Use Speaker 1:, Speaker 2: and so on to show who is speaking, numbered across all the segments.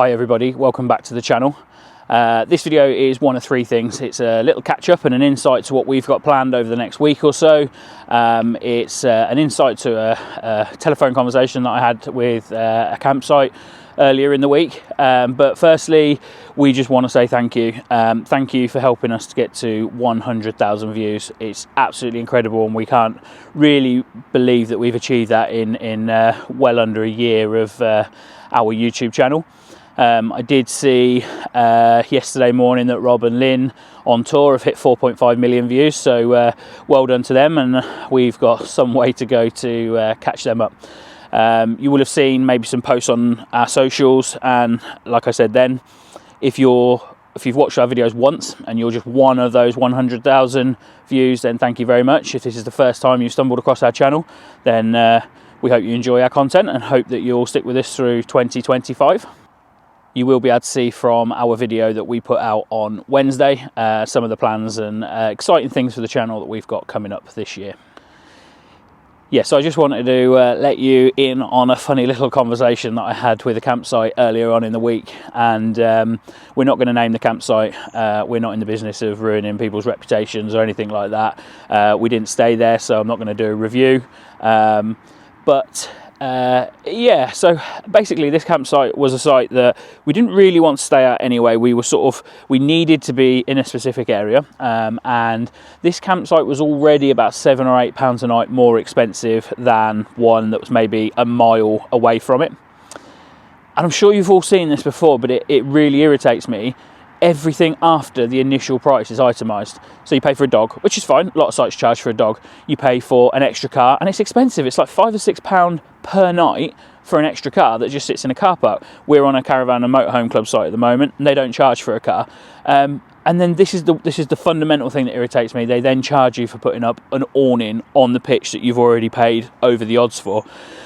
Speaker 1: Hi everybody, welcome back to the channel. This video is one of three things. It's a little catch up and an insight to what we've got planned over the next week or so. It's an insight to a telephone conversation that I had with a campsite earlier in the week. But firstly, we just want to say thank you. Thank you for helping us to get to 100,000 views. It's absolutely incredible, and we can't really believe that we've achieved that in well under a year of our YouTube channel. I did see yesterday morning that Rob and Lynn on tour have hit 4.5 million views, so well done to them, and we've got some way to go to catch them up. You will have seen maybe some posts on our socials, and like I said then, if you've watched our videos once and you're just one of those 100,000 views, then thank you very much. If this is the first time you've stumbled across our channel, then we hope you enjoy our content and hope that you'll stick with us through 2025. You will be able to see from our video that we put out on Wednesday some of the plans and exciting things for the channel that we've got coming up this year. Yeah, so I just wanted to let you in on a funny little conversation that I had with a campsite earlier on in the week, and we're not going to name the campsite. We're not in the business of ruining people's reputations or anything like that. We didn't stay there, so I'm not going to do a review. Yeah, so basically this campsite was a site that we didn't really want to stay at anyway. We needed to be in a specific area, and this campsite was already about £7 or £8 a night more expensive than one that was maybe a mile away from it. And I'm sure you've all seen this before, but it really irritates me. Everything after the initial price is itemised. So you pay for a dog, which is fine. A lot of sites charge for a dog. You pay for an extra car, and it's expensive. It's like £5 or £6 per night for an extra car that just sits in a car park. We're on a caravan and motorhome club site at the moment, and they don't charge for a car. And then this is the fundamental thing that irritates me. They then charge you for putting up an awning on the pitch that you've already paid over the odds for.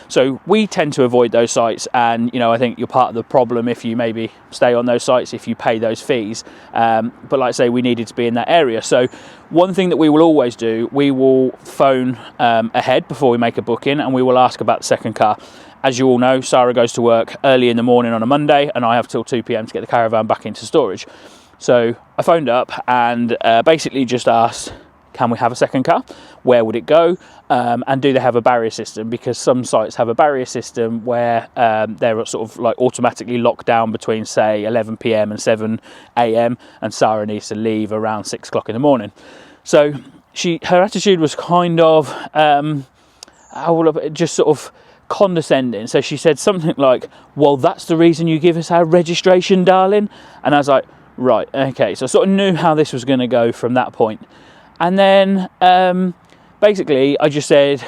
Speaker 1: So we tend to avoid those sites, and I think you're part of the problem if you maybe stay on those sites, if you pay those fees. But like I say, we needed to be in that area. So one thing that we will always do, we will phone ahead before we make a booking, and we will ask about the second car. As you all know, Sara goes to work early in the morning on a Monday, and I have till 2 p.m. to get the caravan back into storage. So I phoned up and basically just asked, can we have a second car? Where would it go? And do they have a barrier system? Because some sites have a barrier system where they're sort of like automatically locked down between, say, 11 p.m. and 7 a.m. and Sara needs to leave around 6 o'clock in the morning. So her attitude was kind of just sort of condescending. So she said something like, well, that's the reason you give us our registration, darling. And I was like, right, okay. So I sort of knew how this was going to go from that point. And then basically I just said,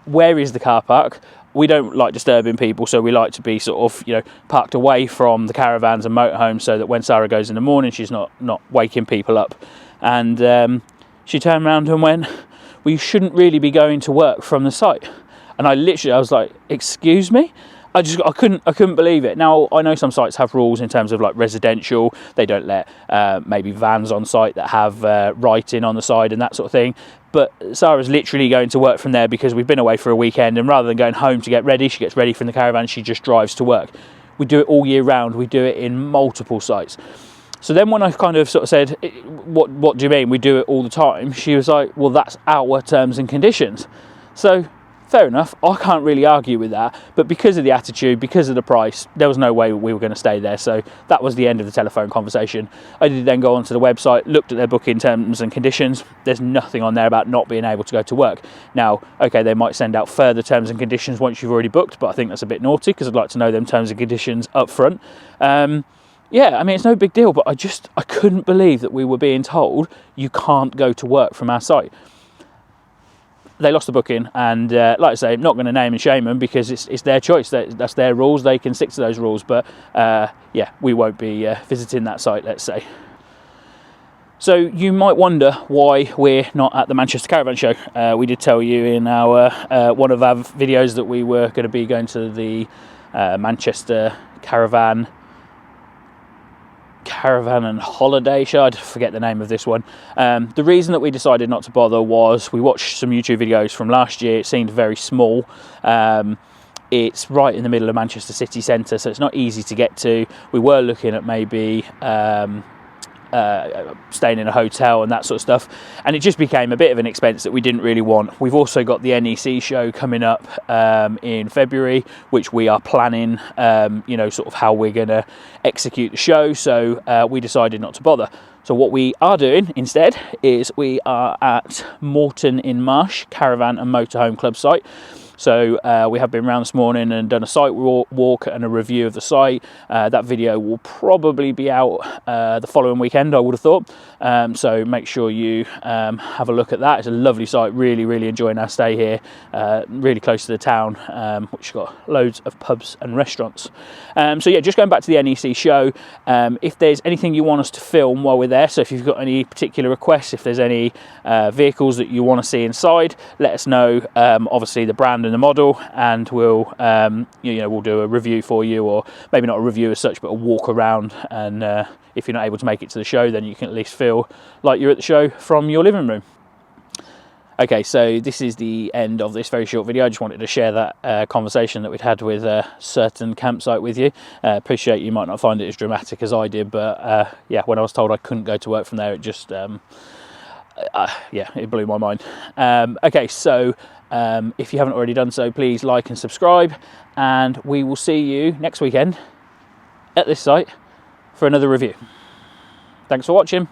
Speaker 1: where is the car park? We don't like disturbing people, so we like to be sort of, parked away from the caravans and motorhomes so that when Sara goes in the morning, she's not waking people up. And she turned around and went, well, you shouldn't really be going to work from the site. And I was like, excuse me? I couldn't believe it. Now, I know some sites have rules in terms of like residential. They don't let maybe vans on site that have writing on the side and that sort of thing. But Sara's literally going to work from there because we've been away for a weekend, and rather than going home to get ready, she gets ready from the caravan, she just drives to work. We do it all year round. We do it in multiple sites. So then when I kind of sort of said, what do you mean? We do it all the time. She was like, well, that's our terms and conditions. So fair enough, I can't really argue with that, but because of the attitude, because of the price, there was no way we were going to stay there. So that was the end of the telephone conversation. I did then go onto the website, looked at their booking terms and conditions. There's nothing on there about not being able to go to work. Now, okay, they might send out further terms and conditions once you've already booked, but I think that's a bit naughty because I'd like to know them terms and conditions up front. Yeah, I mean, it's no big deal, but I couldn't believe that we were being told you can't go to work from our site. They lost the booking, and like I say, I'm not going to name and shame them because it's their choice. That's their rules. They can stick to those rules. But yeah, we won't be visiting that site, let's say. So you might wonder why we're not at the Manchester Caravan Show. We did tell you in our one of our videos that we were going to be going to the Manchester Caravan and Holiday Show. I forget the name of this one. The reason that we decided not to bother was we watched some YouTube videos from last year. It seemed very small. it's right in the middle of Manchester city centre, so it's not easy to get to. We were looking at maybe staying in a hotel and that sort of stuff, and it just became a bit of an expense that we didn't really want. We've also got the NEC show coming up in February, which we are planning, sort of how we're going to execute the show, so we decided not to bother. So what we are doing instead is we are at Moreton in Marsh Caravan and Motorhome Club site. So we have been around this morning and done a site walk and a review of the site. That video will probably be out the following weekend, I would have thought. So make sure you have a look at that. It's a lovely site, really, really enjoying our stay here. Really close to the town, which has got loads of pubs and restaurants. So yeah, just going back to the NEC show, if there's anything you want us to film while we're there, so if you've got any particular requests, if there's any vehicles that you want to see inside, let us know. Obviously the brand and the model, and we'll we'll do a review for you, or maybe not a review as such, but a walk around. And if you're not able to make it to the show, then you can at least feel like you're at the show from your living room. Okay, so this is the end of this very short video. I just wanted to share that conversation that we'd had with a certain campsite with you. Appreciate you might not find it as dramatic as I did, but yeah, when I was told I couldn't go to work from there, it just it blew my mind. Okay, so if you haven't already done so, please like and subscribe, and we will see you next weekend at this site for another review. Thanks for watching.